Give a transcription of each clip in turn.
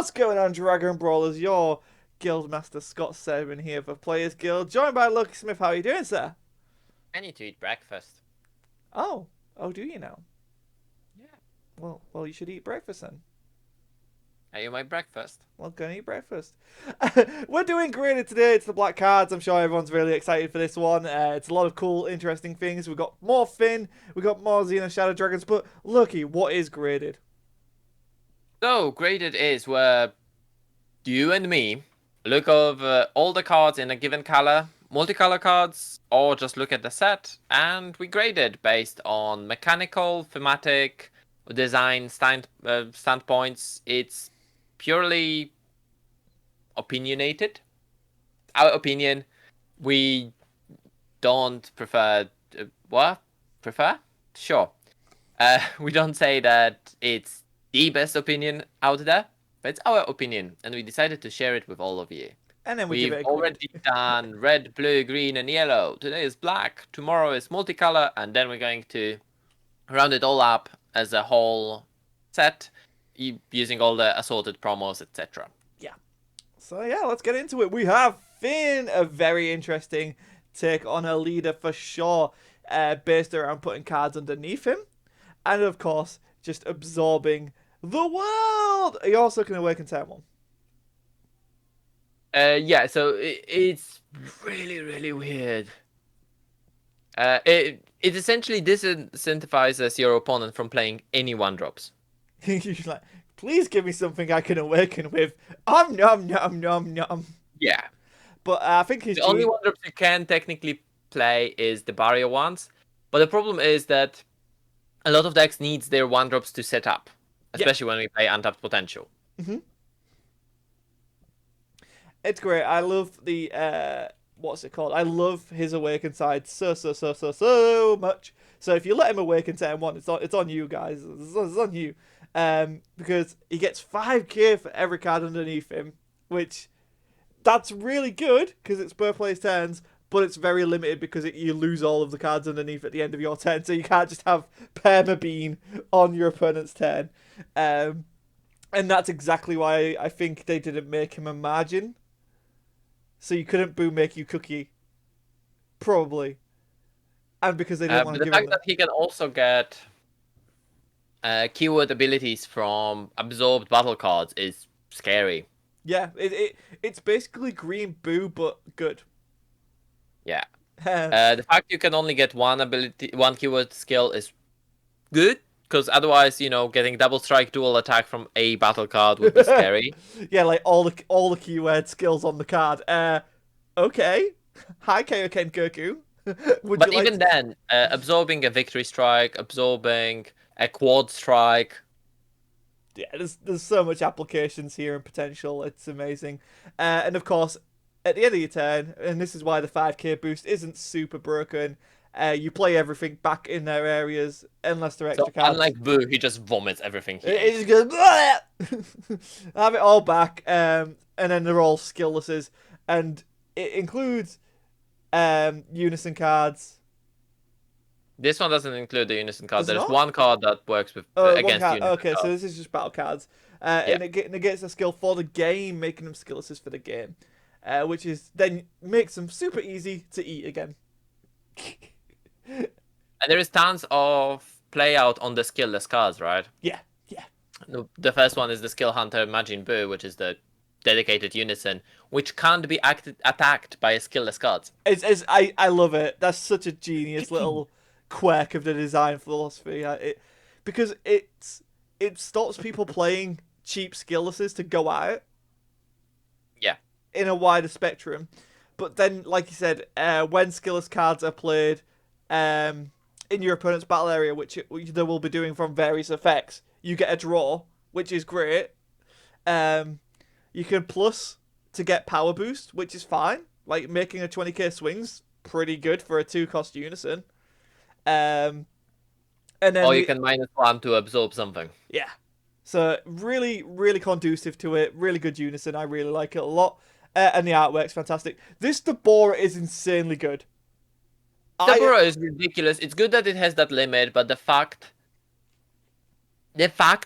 What's going on, Dragon Brawlers? Your Guildmaster Scott Seven here for Players Guild, joined by Lucky Smith. How are you doing, sir? I need to eat breakfast. Oh, do you now? Yeah. Well, you should eat breakfast then. Are you my breakfast? Well, go and eat breakfast. We're doing graded today. It's the black cards. I'm sure everyone's really excited for this one. It's a lot of cool, interesting things. We've got more Finn. We've got more Xena Shadow Dragons. But Lucky, what is graded? So, graded is where you and me look over all the cards in a given color, multicolor cards, or just look at the set, and we grade it based on mechanical, thematic, design standpoints. It's purely opinionated. Our opinion. We don't prefer. What? Prefer? Sure. We don't say that it's the best opinion out there, but it's our opinion, and we decided to share it with all of you. And then we give We've it a already grade. done red, blue, green, and yellow. Today is black, tomorrow is multicolor, and then we're going to round it all up as a whole set using all the assorted promos, etc. Yeah. So yeah, let's get into it. We have Finn, a very interesting take on a leader for sure, based around putting cards underneath him, and of course just absorbing the world. He also can awaken someone. Yeah, so it's really, really weird. It essentially disincentivizes your opponent from playing any one drops. He's like, please give me something I can awaken with. Nom nom nom nom. Yeah. But I think his The only one drops you can technically play is the barrier ones, but the problem is that a lot of decks needs their one drops to set up, especially when we play untapped potential. It's great. I love the what's it called? I love his awaken side so much. So if you let him awaken turn one, it's on you guys. It's on you. Because he gets 5k for every card underneath him, which that's really good because it's per player's turns, but it's very limited because you lose all of the cards underneath at the end of your turn, so you can't just have Perma Bean on your opponent's turn. And that's exactly why I think they didn't make him a margin. So you couldn't Boo make you cookie. Probably. And because they didn't want to But the give him fact that he can also get keyword abilities from absorbed battle cards is scary. Yeah, it's basically green Boo, but good. Yeah. The fact you can only get one keyword skill is good, because otherwise, getting double strike, dual attack from a battle card would be scary. Yeah, like all the keyword skills on the card. Okay. Hi, Kaioken Goku. But even then, absorbing a victory strike, absorbing a quad strike. Yeah, there's so much applications here and potential. It's amazing. And of course, at the end of your turn, and this is why the 5k boost isn't super broken, you play everything back in their areas unless they're extra cards. Unlike Boo, he just vomits everything he It just goes, have it all back, and then they're all skilllesses, and it includes unison cards. This one doesn't include the unison card. Does it There's not? one card that works with One against card. unison Okay, so cards. this is just battle cards, Yeah. and it negates a skill for the game, making them skilllesses for the game, which is then makes them super easy to eat again. And there is tons of play out on the skillless cards, right? Yeah. The first one is the Skill Hunter Imagine Boo, which is the dedicated unison, which can't be attacked by a skillless card. I love it. That's such a genius little quirk of the design philosophy. Because it stops people playing cheap skilllesses to go at it. Yeah. In a wider spectrum. But then, like you said, when skillless cards are played in your opponent's battle area, which they will be doing from various effects, you get a draw, which is great. You can plus to get power boost, which is fine. Like making a 20k swing's pretty good for a 2-cost unison. And then Or you can -1 to absorb something. Yeah. So really, really conducive to it. Really good unison. I really like it a lot. And the artwork's fantastic. This Deborah is insanely good. Deborah is ridiculous. It's good that it has that limit, but the fact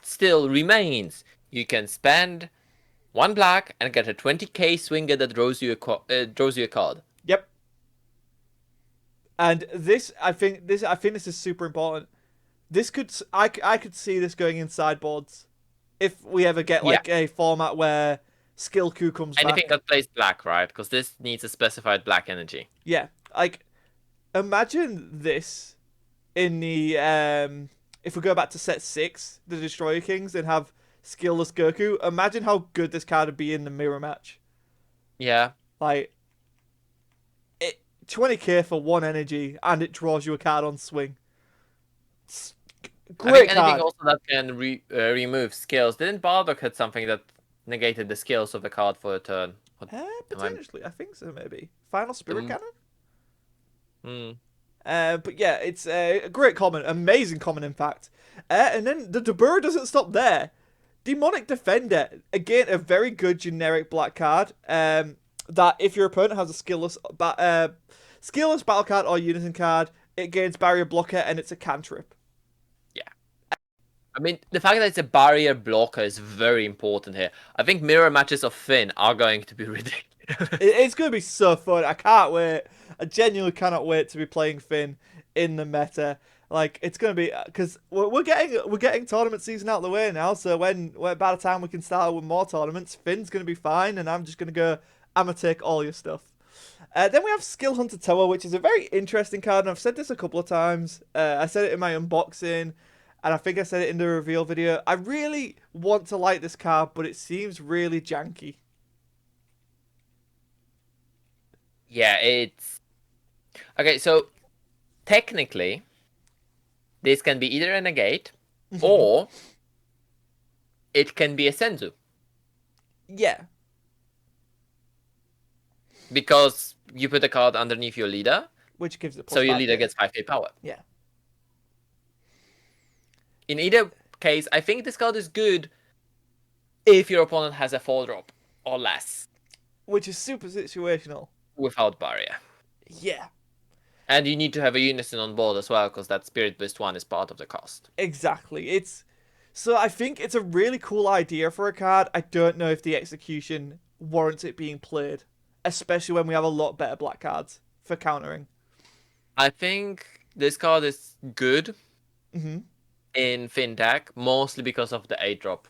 still remains. You can spend 1 black, and get a 20k swinger that draws you a card. Yep. And this, I think this is super important. This could, I could see this going in sideboards if we ever get like a format where skill coup comes back. Anything that plays black, right? Because this needs a specified black energy. Yeah, like imagine this in the if we go back to set 6, the Destroyer Kings, and have skillless Goku. Imagine how good this card would be in the mirror match. Yeah. Like 20k for 1 energy, and it draws you a card on swing. Great card. Anything also that can remove skills. Didn't Bardock had something that negated the skills of the card for a turn? Potentially, I think so. Maybe Final Spirit Cannon. But yeah, it's a great common, amazing common, in fact. And then the Dabur doesn't stop there. Demonic Defender, again, a very good generic black card. That if your opponent has a skillless battle card or unison card, it gains barrier blocker and it's a cantrip. Yeah. I mean, the fact that it's a barrier blocker is very important here. I think mirror matches of Finn are going to be ridiculous. It's going to be so fun. I can't wait. I genuinely cannot wait to be playing Finn in the meta. Like, it's going to be, because we're getting tournament season out of the way now, so by the time we can start with more tournaments, Finn's going to be fine, and I'm just going to go, I'm going to take all your stuff. Then we have Skill Hunter Tower, which is a very interesting card, and I've said this a couple of times. I said it in my unboxing, and I think I said it in the reveal video. I really want to like this card, but it seems really janky. Yeah, it's... Okay, so technically, this can be either a negate, or it can be a Senzu. Yeah. Because you put a card underneath your leader, which gives it so your leader gets 5k power. Yeah. In either case, I think this card is good if your opponent has a 4-drop or less. Which is super situational. Without barrier. Yeah. And you need to have a unison on board as well, because that Spirit Boost 1 is part of the cost. Exactly. So I think it's a really cool idea for a card. I don't know if the execution warrants it being played, especially when we have a lot better black cards for countering. I think this card is good in Finn deck, mostly because of the 8-drop.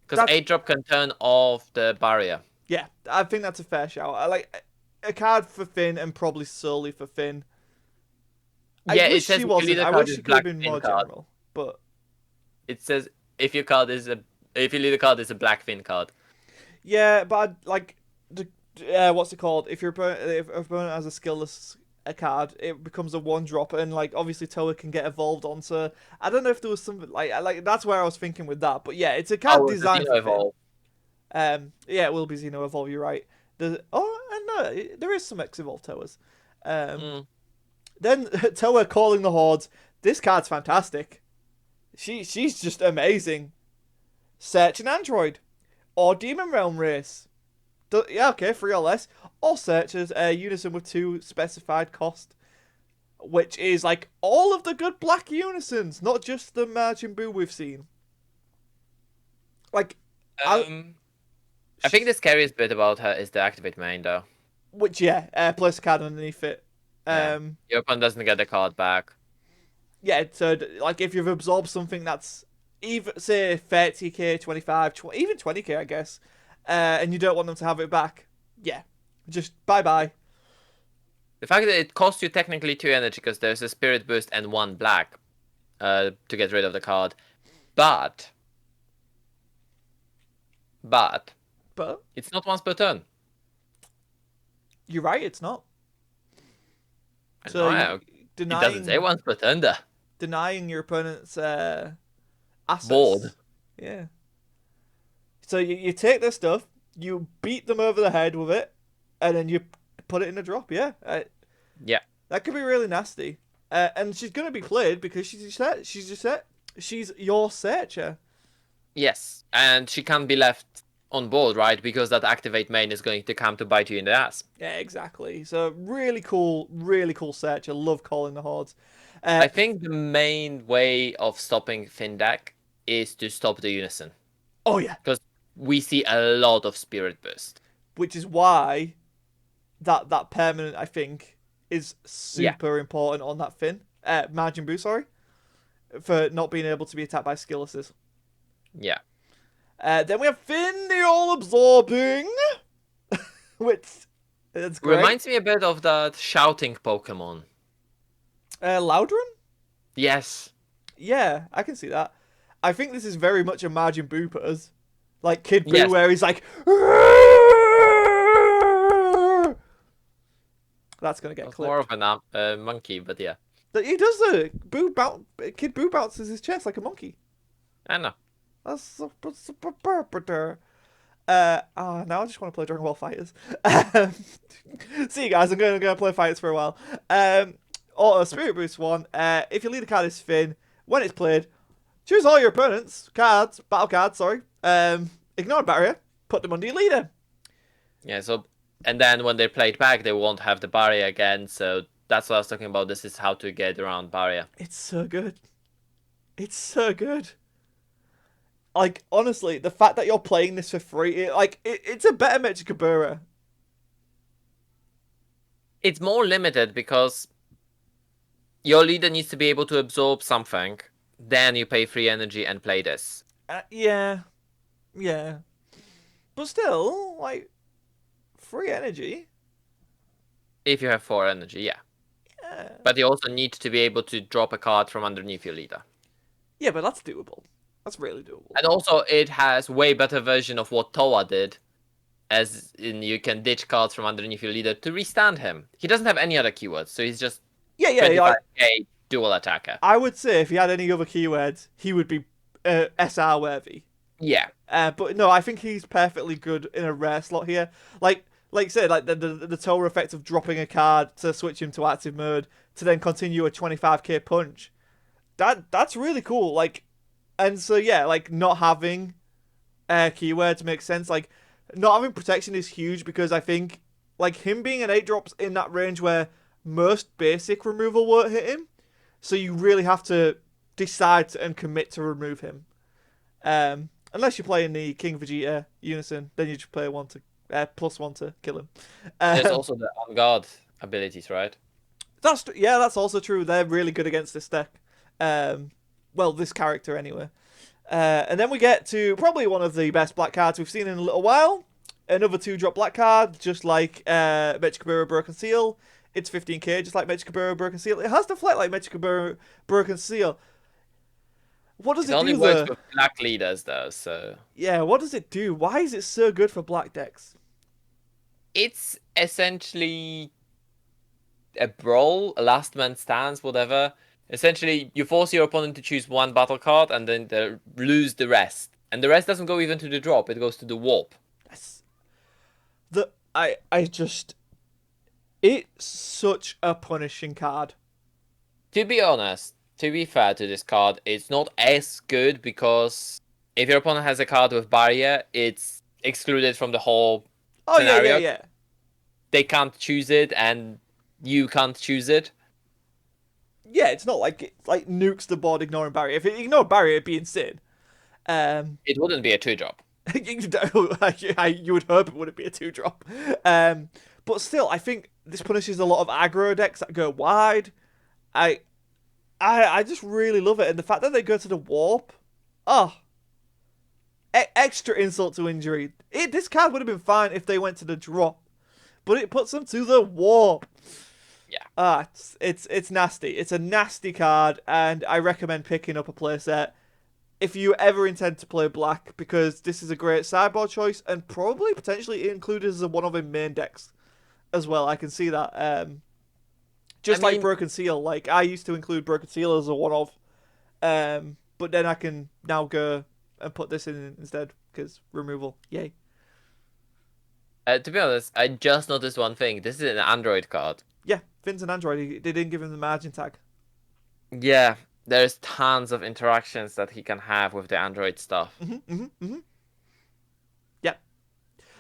Because 8-drop can turn off the barrier. Yeah, I think that's a fair shout. I like a card for Finn and probably solely for Finn. Yeah, I wish she wasn't. I wish she could have been more general. But it says if your leader card is a black Finn card. Yeah, but what's it called? If your opponent has a skillless card, it becomes a 1-drop, and like obviously Toa can get evolved on. So I don't know if there was something like that's where I was thinking with that. But yeah, it's a card designed for Finn. Yeah, it will be Xeno Evolve. You're right. No, there is some X Evolve Toas. Then Toa calling the hordes. This card's fantastic. She's just amazing. Search an android, or Demon Realm race. Yeah, okay, 3 or less. Or searches unison with 2 specified cost, which is like all of the good black unisons, not just the Majin Buu we've seen. Like, I think the scariest bit about her is the activate main, though. Which, yeah, place a card underneath it. Your opponent doesn't get the card back. Yeah, so, like, if you've absorbed something that's, even say, 30k, 25, even 20k, I guess, and you don't want them to have it back, yeah, just bye-bye. The fact that it costs you technically 2 energy, because there's a Spirit Boost and 1 black to get rid of the card, but it's not once per turn. You're right, it's not. So it doesn't say once per turn there. Denying your opponent's assets. Board. Yeah. So you take this stuff, you beat them over the head with it, and then you put it in a drop. Yeah. Yeah. That could be really nasty. And she's going to be played because she's your searcher. Yes. And she can't be left on board, right? Because that activate main is going to come to bite you in the ass. Yeah, exactly. So really cool searcher. Love calling the hordes. I think the main way of stopping Finn deck is to stop the unison. Oh yeah. Because we see a lot of Spirit Boost. Which is why that permanent, I think, is super important on that Finn. Margin Boo, sorry. For not being able to be attacked by skillesses. Yeah. Then we have Finn, the all-absorbing. Which, it's great. Reminds me a bit of that shouting Pokemon. Loudrun? Yes. Yeah, I can see that. I think this is very much a Margin Boo pose. Like Kid Boo, Yes. where he's like... That's going to get clipped. More of a monkey, but yeah. He does the Kid Boo bounces his chest like a monkey. I know. That's so... now I just want to play Dragon Ball Fighters. See you guys, I'm going to play Fighters for a while. Auto Spirit Boost 1. If your leader card is Finn, when it's played, choose all your opponents' cards, battle cards, sorry. Ignore barrier, put them under your leader. Yeah, so... And then when they play it back, they won't have the barrier again, so that's what I was talking about. This is how to get around barrier. It's so good. It's so good. Like, honestly, the fact that you're playing this for free, it's a better Mechikabura. It's more limited because your leader needs to be able to absorb something, then you pay free energy and play this. Yeah. But still, like, free energy. If you have 4 energy, yeah. But you also need to be able to drop a card from underneath your leader. Yeah, but that's doable. That's really doable. And also, it has way better version of what Toa did, as in you can ditch cards from underneath your leader to restand him. He doesn't have any other keywords, so he's just 25k dual attacker. I would say if he had any other keywords, he would be SR worthy. Yeah. But no, I think he's perfectly good in a rare slot here. Like you said, like the Toa effect of dropping a card to switch him to active mode to then continue a 25k punch. That's really cool. Like, and so yeah, like not having keywords makes sense. Like not having protection is huge because I think like him being an 8-drop's in that range where most basic removal won't hit him. So you really have to decide and commit to remove him. Unless you're playing the King Vegeta Unison, then you just play +1 to kill him. There's also the On Guard abilities, right? That's also true. They're really good against this deck. Well, this character anyway. And then we get to probably one of the best black cards we've seen in a little while. Another 2-drop black card, just like Mechikabura Broken Seal. It's 15k, just like Mechikabura Broken Seal. It has to fight like Mechikabura Broken Seal. What does it do? It only works with black leaders, though, so... Yeah, what does it do? Why is it so good for black decks? It's essentially a brawl, a last man stands, whatever. Essentially, you force your opponent to choose one battle card and then they lose the rest. And the rest doesn't go even to the drop, it goes to the warp. Yes. It's such a punishing card. To be honest, to be fair to this card, it's not as good because if your opponent has a card with barrier, it's excluded from the whole scenario. Yeah. They can't choose it and you can't choose it. Yeah, it's not like it nukes the board ignoring barrier. If it ignored barrier, it'd be insane. It wouldn't be a 2-drop. You would hope it wouldn't be a 2-drop. But still, I think this punishes a lot of aggro decks that go wide. I just really love it. And the fact that they go to the warp, extra insult to injury. This card would have been fine if they went to the drop, but it puts them to the warp. Yeah. It's nasty. It's a nasty card, and I recommend picking up a playset if you ever intend to play black, because this is a great sideboard choice and probably potentially included as one of in main decks as well. I can see that. Like Broken Seal, like I used to include Broken Seal as a one-of, but then I can now go and put this in instead because removal, yay. To be honest, I just noticed one thing. This is an Android card. Yeah, Finn's an Android. They didn't give him the margin tag. Yeah, there's tons of interactions that he can have with the Android stuff. Yeah.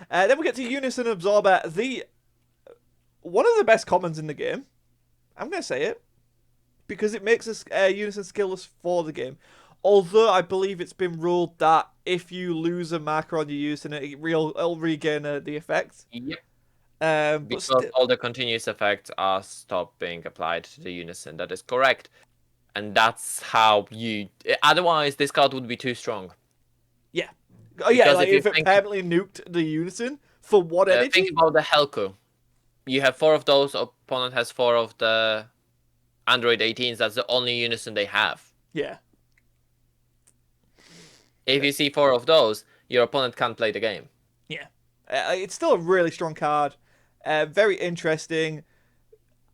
Then we get to Unison Absorber, one of the best commons in the game. I'm going to say it. Because it makes us Unison skillless for the game. Although I believe it's been ruled that if you lose a marker on your use, then it'll regain the effect. Yep. But Because still, all the continuous effects are stopped being applied to the Unison. That is correct. And that's how you... Otherwise, this card would be too strong. yeah. Oh yeah, Because like if you if it think, permanently nuked the Unison for what think energy? about the Helku. You have 4 of those, opponent has 4 of the Android 18s. That's the only Unison they have. Yeah. If you see 4 of those, your opponent can't play the game. Yeah. It's still a really strong card. Very interesting.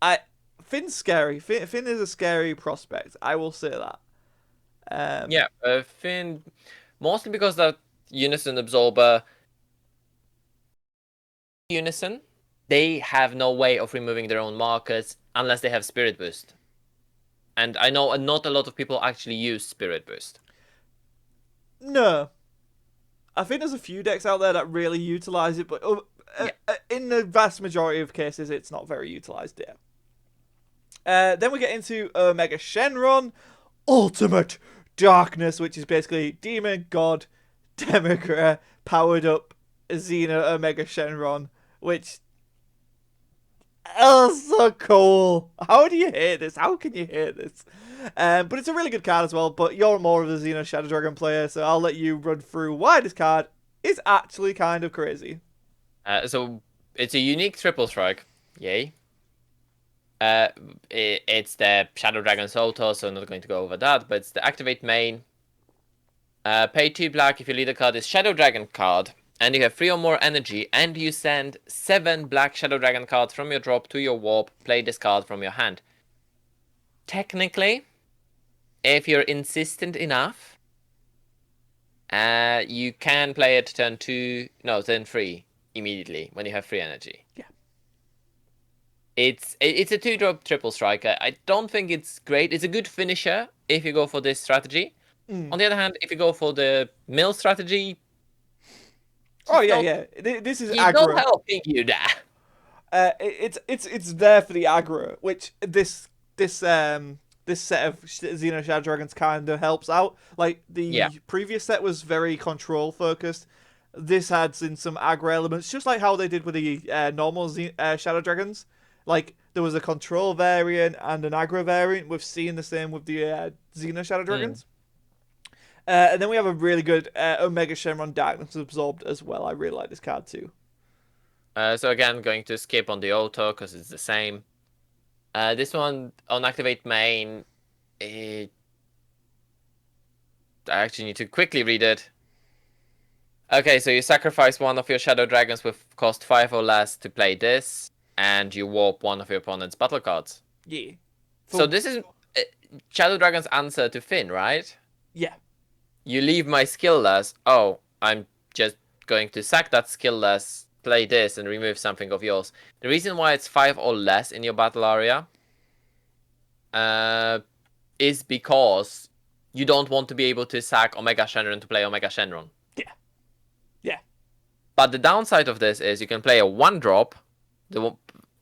I Finn's scary. Finn is a scary prospect. I will say that. Yeah, Finn, mostly because that Unison Absorber, Unison, they have no way of removing their own markers unless they have Spirit Boost. And I know not a lot of people actually use Spirit Boost. No. I think there's a few decks out there that really utilize it, but in the vast majority of cases, it's not very utilized yet. Then we get into Omega Shenron, Ultimate Darkness, which is basically Demon God Democrat powered up Xena Omega Shenron, which oh, so cool. How do you hate this? How can you hate this? But it's a really good card as well. But you're more of a Xeno Shadow Dragon player, so I'll let you run through why this card is actually kind of crazy. So it's a unique triple strike. Yay. It's the Shadow Dragon's auto, so I'm not going to go over that. But it's the activate main. Pay 2 black if your leader card is Shadow Dragon card, and you have 3 or more energy, and you send 7 black Shadow Dragon cards from your drop to your warp. Play this card from your hand. Technically, if you're insistent enough, you can play it turn 3 immediately when you have 3 energy. Yeah. It's a 2-drop triple striker. I don't think it's great. It's a good finisher if you go for this strategy. On the other hand, if you go for the mill strategy, oh yeah. This is he's aggro. not helping you there. It's there for the aggro, which this set of Xeno Shadow Dragons kind of helps out. Like the previous set was very control focused. This adds in some aggro elements, just like how they did with the normal Shadow Dragons. Like there was a control variant and an aggro variant. We've seen the same with the Xeno Shadow Dragons. And then we have a really good Omega Shenron Darkness Absorbed as well. I really like this card too. So again, going to skip on the auto because it's the same. This one on activate main, I actually need to quickly read it. Okay, so you sacrifice one of your Shadow Dragons with cost 5 or less to play this, and you warp one of your opponent's battle cards. Yeah. So this is Shadow Dragon's answer to Finn, right? Yeah. You leave my skill less. Oh, I'm just going to sack that skill less, play this, and remove something of yours. The reason why it's 5 or less in your battle area is because you don't want to be able to sack Omega Shenron to play Omega Shenron. Yeah. Yeah. But the downside of this is you can play a 1-drop,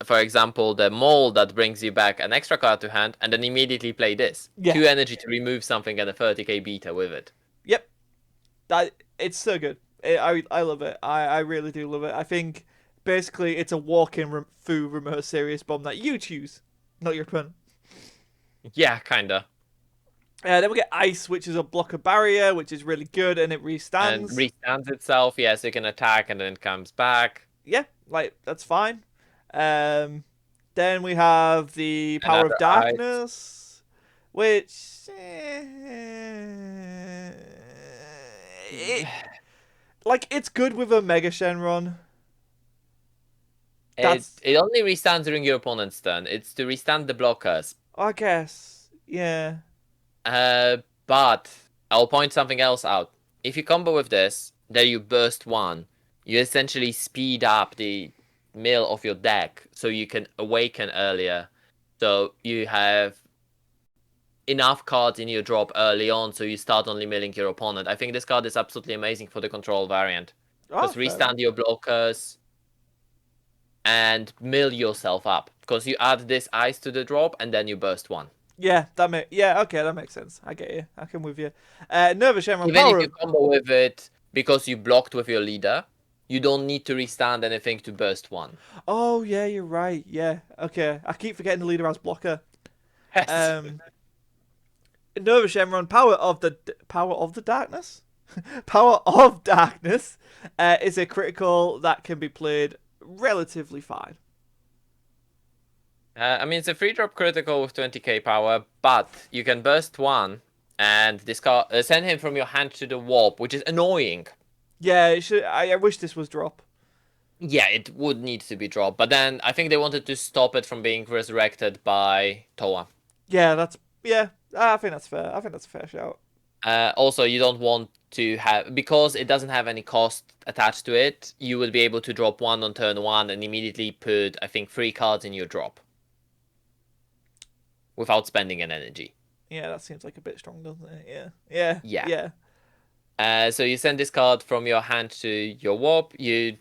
for example, the mole that brings you back an extra card to hand, and then immediately play this. Yeah. 2 energy to remove something and a 30k beta with it. Yep. It's so good. I love it. I really do love it. I think basically it's a walk-in through remote serious bomb that you choose, not your opponent. Yeah, kinda. Then we get Ice, which is a blocker barrier, which is really good, and it restands. And restands itself, yeah, so you can attack and then it comes back. Yeah, like, that's fine. Then we have the Power of Darkness, which... it's good with a Mega Shenron. It only restands during your opponent's turn. It's to restand the blockers. I guess, yeah. But I'll point something else out. If you combo with this, then you burst 1. You essentially speed up the mill of your deck so you can awaken earlier. So you have enough cards in your drop early on so you start only milling your opponent. I think this card is absolutely amazing for the control variant. Because restand your blockers and mill yourself up. Because you add this ice to the drop and then you burst 1. Yeah, okay, that makes sense. I get you. I can with you. Nerva Shenron Even if power you of combo with it because you blocked with your leader, you don't need to restand anything to burst one. Oh yeah, you're right. Yeah. Okay. I keep forgetting the leader as blocker. Yes. Nerva Shenron power of the darkness. Power of darkness is a critical that can be played relatively fine. I mean, it's a 3-drop critical with 20k power, but you can burst one and discard, send him from your hand to the warp, which is annoying. Yeah, it should. I wish this was drop. Yeah, it would need to be dropped, but then I think they wanted to stop it from being resurrected by Toa. Yeah, I think that's fair. I think that's a fair shout. Also, you don't want to have, because it doesn't have any cost attached to it, you will be able to drop one on turn one and immediately put, I think, 3 cards in your drop without spending an energy. Yeah, that seems like a bit strong, doesn't it? Yeah. Yeah. So you send this card from your hand to your warp. You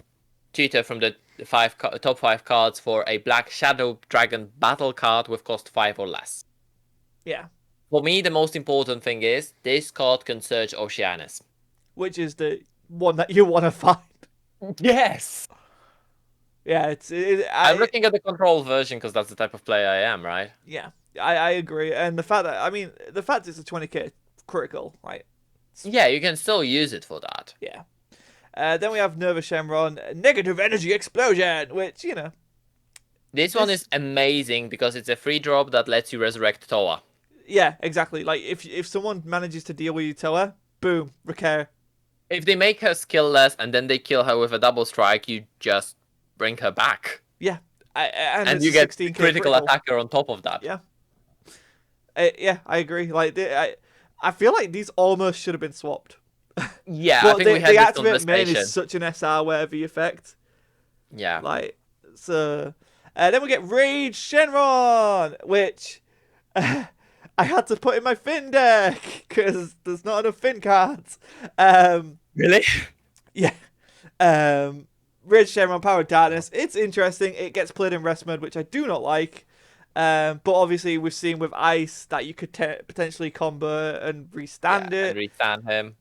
tutor from the top 5 cards for a Black Shadow Dragon battle card with cost 5 or less. Yeah. For me, the most important thing is this card can search Oceanus. Which is the one that you want to find. Yes. Yeah, I'm looking at the control version because that's the type of player I am, right? Yeah, I agree. And the fact the fact it's a 20k critical, right? Yeah, you can still use it for that. Yeah. Then we have Nerva Shenron, Negative Energy Explosion, which, This one is amazing because it's a 3-drop that lets you resurrect Toa. Yeah, exactly. Like, if someone manages to deal with you, Toa, boom, recur. If they make her skillless and then they kill her with a double strike, you just bring her back. Yeah. And you get critical attacker on top of that. Yeah. Yeah, I agree. Like, I feel like these almost should have been swapped. Yeah, I think we had the this activate main conversation. is such an SR worthy effect. Yeah. Like, so. Then we get Rage Shenron, which I had to put in my Finn deck because there's not enough Finn cards. Really? Yeah. Rage Shenron, Power of Darkness. It's interesting. It gets played in rest mode, which I do not like. But obviously, we've seen with Ice that you could potentially combo and restand it. And restand him.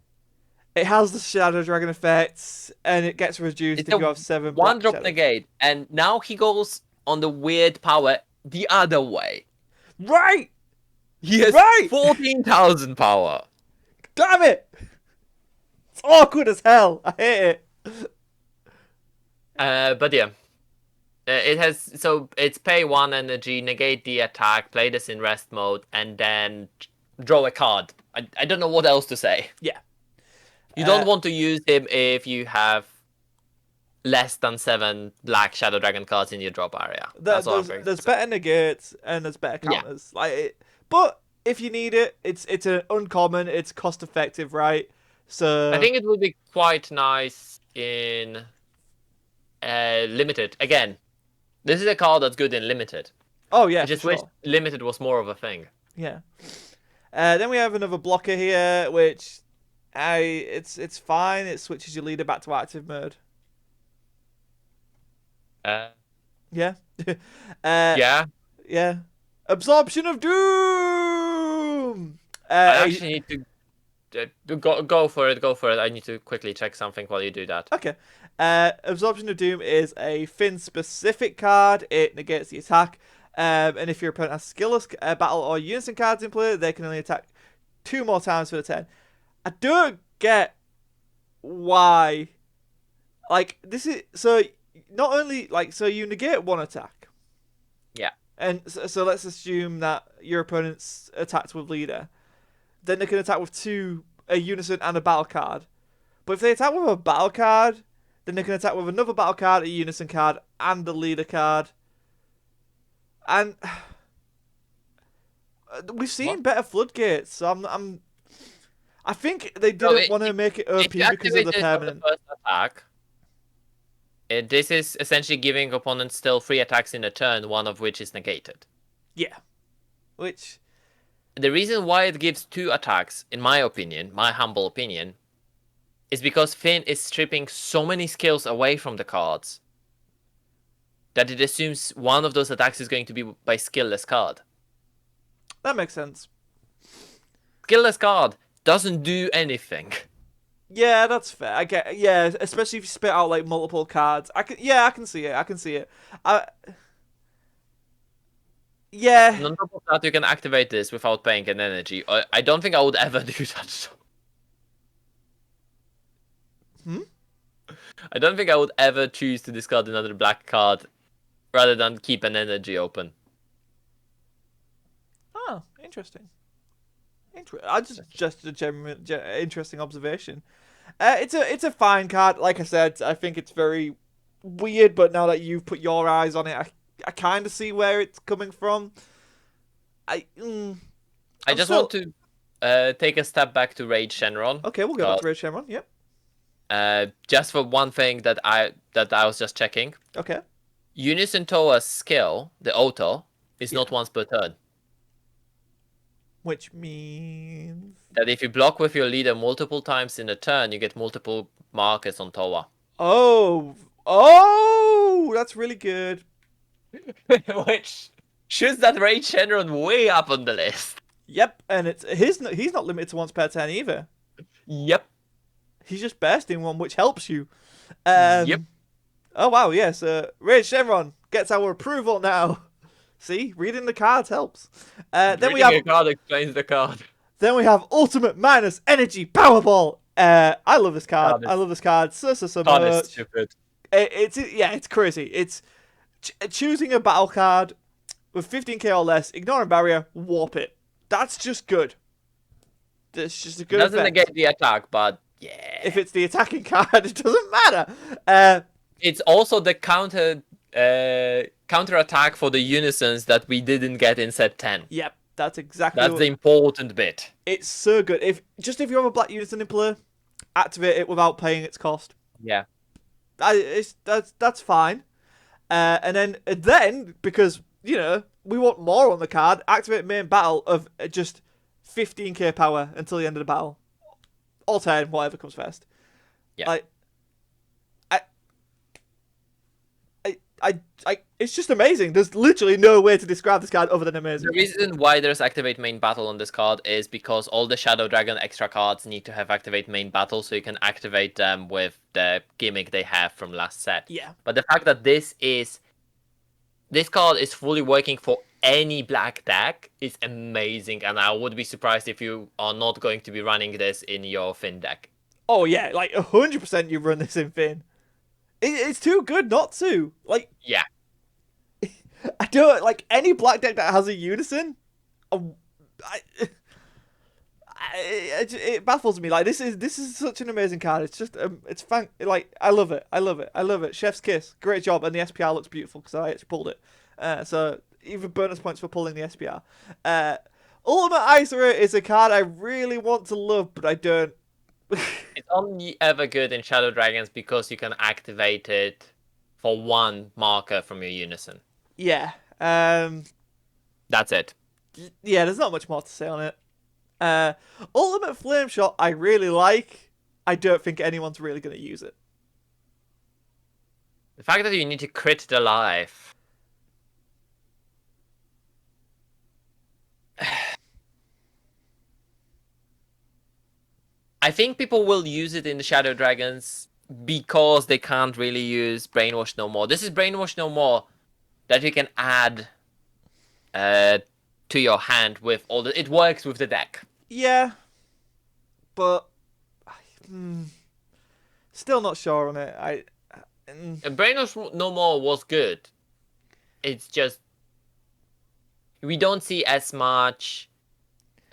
It has the Shadow Dragon effects, and it gets reduced if you have 7 one black drop negate, and now he goes on the weird power the other way. Right! He has 14,000 power. Damn it! It's awkward as hell. I hate it. But yeah. It's pay 1 energy, negate the attack, play this in rest mode, and then draw a card. I don't know what else to say. Yeah. You don't want to use him if you have less than 7 black Shadow Dragon cards in your drop area. There's better negates and there's better counters. Yeah. But if you need it, it's an uncommon, it's cost effective, right? So I think it would be quite nice in limited. Again, this is a card that's good in limited. Oh yeah, I just wish limited was more of a thing. Yeah. Then we have another blocker here, which it's fine. It switches your leader back to active mode. Yeah. Yeah. Yeah. Absorption of Doom. I actually need to go for it. Go for it. I need to quickly check something while you do that. Okay. Absorption of Doom is a Finn specific card. It negates the attack. And if your opponent has skillless battle or unison cards in play, they can only attack 2 more times for the turn. I don't get why. Like, this is so. Not only so you negate 1 attack. Yeah. And so let's assume that your opponent's attacked with leader. Then they can attack with 2, a unison and a battle card. But if they attack with a battle card, then they can attack with another battle card, a unison card, and a leader card. And we've seen better floodgates, so I think they didn't want to make it OP because of the permanent. The first attack, this is essentially giving opponents still 3 attacks in a turn, 1 of which is negated. Yeah. Which... The reason why it gives 2 attacks, in my opinion, my humble opinion, is because Finn is stripping so many skills away from the cards that it assumes one of those attacks is going to be by skillless card. That makes sense. Skillless card doesn't do anything. Yeah, that's fair. I get. Yeah, especially if you spit out like multiple cards. I can. Yeah, I can see it. I can see it. I. Yeah. And on top of that, you can activate this without paying an energy. I don't think I would ever do that. Hmm. I don't think I would ever choose to discard another black card rather than keep an energy open. Oh, interesting. I just a genuine, interesting observation. It's a fine card. Like I said, I think it's very weird. But now that you've put your eyes on it, I kind of see where it's coming from. I I just want to take a step back to Raid Shenron. Okay, we'll go back to Red Shamron. Yep. Just for one thing that I was just checking. Okay. Unison Toa's skill, the auto, is not once per turn. Which means That if you block with your leader multiple times in a turn, you get multiple markers on Toa. Oh, that's really good. Which shoots that Raid Shenron way up on the list. Yep, and he's not limited to once per turn either. Yep. He's just bursting one, which helps you. Yep. Oh wow, yes. Ray Shenron gets our approval now. See, reading the cards helps. Then we have a card explains the card. Then we have Ultimate Minus Energy Powerball. I love this card. I love this card so Card much. is stupid. It's crazy. It's choosing a battle card with 15k or less, ignore a barrier, warp it. That's just good. That's just a good Doesn't effect. negate the attack, but yeah. If it's the attacking card, it doesn't matter. It's also the counter attack for the unisons that we didn't get in set 10. Yep, that's exactly. That's the important bit. It's so good. If you have a black unison in play, activate it without paying its cost. Yeah. That's fine. And then because we want more on the card, activate main battle of just 15k power until the end of the battle, or 10, whatever comes first. Yeah. It's just amazing. There's literally no way to describe this card other than amazing. The reason why there's activate main battle on this card is because all the Shadow Dragon extra cards need to have activate main battle, so you can activate them with the gimmick they have from last set. Yeah. But the fact that this card is fully working for any black deck is amazing, and I would be surprised if you are not going to be running this in your Finn deck. Oh yeah, like 100% you run this in Finn. It's too good not to. Like, yeah. I don't like any black deck that has a unison. It baffles me. Like, this is such an amazing card. It's just like I love it. I love it. I love it. Chef's kiss. Great job, and the SPR looks beautiful because I actually pulled it. So even bonus points for pulling the SPR. Ultimate Ice Ray is a card I really want to love, but I don't. It's only ever good in Shadow Dragons because you can activate it for one marker from your unison. Yeah. That's it. Yeah, there's not much more to say on it. Ultimate Flame Shot I really like. I don't think anyone's really going to use it. The fact that you need to crit the life. I think people will use it in the Shadow Dragons because they can't really use Brainwash No More. This is Brainwash No More that you can add to your hand with all the... It works with the deck. Yeah, but still not sure on it. Brainwash No More was good. It's just we don't see as much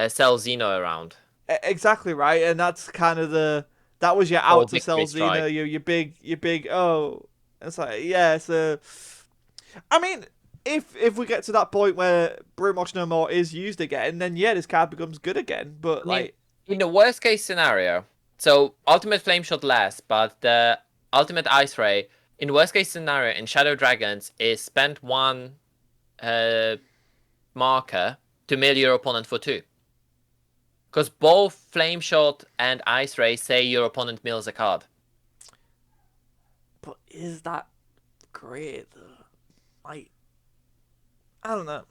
Cell Xeno around. Exactly right, and that's kind of that was your out to Cell Xeno, your big. It's like so. I mean, if we get to that point where Brainwash No More is used again, then yeah, this card becomes good again. But like in the worst case scenario, so Ultimate Flame Shot less, but the Ultimate Ice Ray in worst case scenario in Shadow Dragons is spend one marker to mill your opponent for 2. Because both Flame Shot and Ice Ray say your opponent mills a card. But is that great though? Like, I don't know.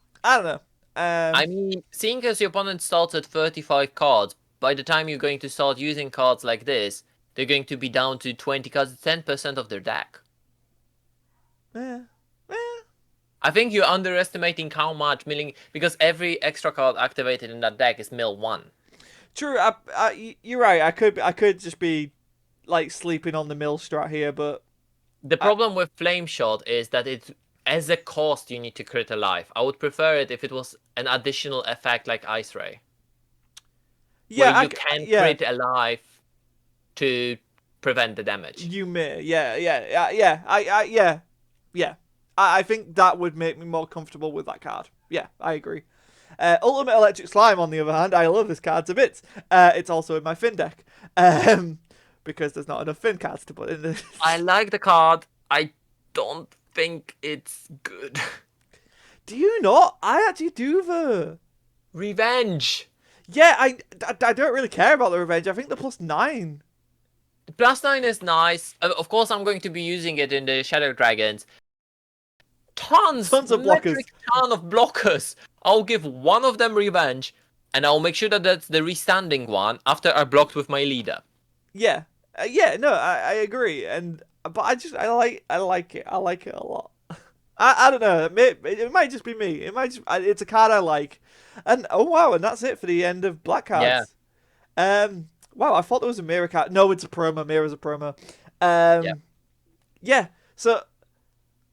I mean, seeing as your opponent starts at 35 cards, by the time you're going to start using cards like this, they're going to be down to 20 cards, 10% of their deck. Yeah. I think you're underestimating how much milling, because every extra card activated in that deck is mill 1. True. You're right. I could just be like sleeping on the mill strat here, but The problem with Flame Shot is that it's as a cost you need to crit alive. I would prefer it if it was an additional effect like Ice Ray. yeah, Where you can crit alive to prevent the damage. You may, yeah. I think that would make me more comfortable with that card. Yeah, I agree. Ultimate Electric Slime, on the other hand, I love this card to bits. It's also in my Finn deck. Because there's not enough Finn cards to put in this. I like the card. I don't think it's good. Do you not? I actually do, though. Revenge. Yeah, I don't really care about the revenge. I think the +9. +9 is nice. Of course, I'm going to be using it in the Shadow Dragons. Tons of blockers. Ton of blockers. I'll give one of them revenge, and I'll make sure that that's the restanding one after I blocked with my leader. Yeah, no, I agree, but I like it. I like it a lot. I don't know. It might just be me. It's a card I like, and oh wow, and that's it for the end of black cards. Yeah. Wow, I thought there was a mirror card. No, it's a promo. Mirror's a promo. Yeah. So,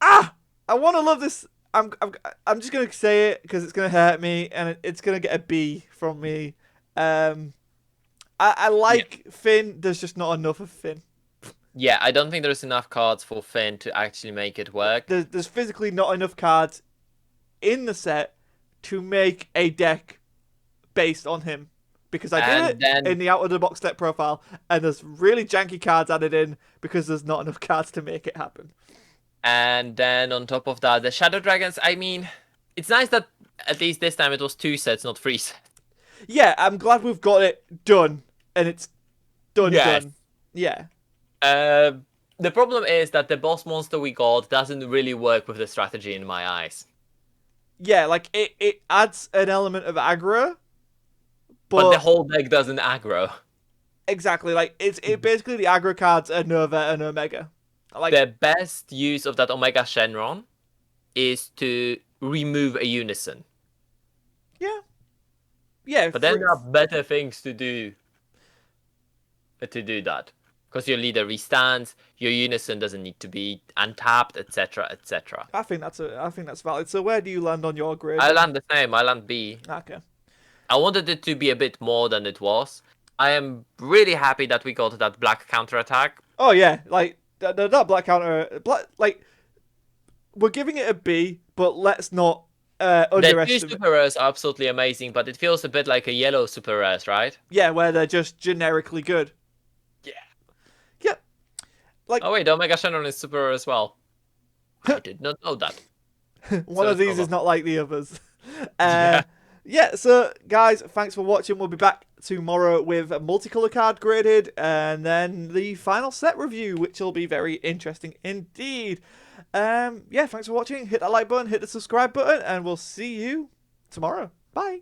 I want to love this. I'm just gonna say it because it's gonna hurt me, and it's gonna get a B from me. I like Finn. There's just not enough of Finn. Yeah, I don't think there's enough cards for Finn to actually make it work. There's physically not enough cards in the set to make a deck based on him. Because I did it in the out-of-the-box deck profile, and there's really janky cards added in because there's not enough cards to make it happen. And then on top of that, the Shadow Dragons, I mean, it's nice that at least this time it was 2 sets, not 3 sets. Yeah, I'm glad we've got it done, and it's done. Yeah. The problem is that the boss monster we got doesn't really work with the strategy in my eyes. Yeah, like, it adds an element of aggro, but the whole deck doesn't aggro. Exactly, like, it's basically the aggro cards are Nova and Omega. Like, the best use of that Omega Shenron is to remove a Unison. Yeah, but then there are better things to do that. Because your leader restands, your Unison doesn't need to be untapped, etc., etc. I think that's valid. So where do you land on your grade? I land the same. I land B. Okay. I wanted it to be a bit more than it was. I am really happy that we got that black counterattack. Oh yeah, like that black counter, like we're giving it a B, but let's not underestimate. The 2 super rares are absolutely amazing, but it feels a bit like a yellow super rares, right? Yeah, where they're just generically good. Yeah. Like, oh wait, Omega Shenron is super rare as well. I did not know that. One of these is not like the others. Yeah, so guys, thanks for watching. We'll be back tomorrow with a multicolor card graded, and then the final set review, which will be very interesting indeed. Yeah, thanks for watching. Hit that like button, hit the subscribe button, and we'll see you tomorrow. Bye.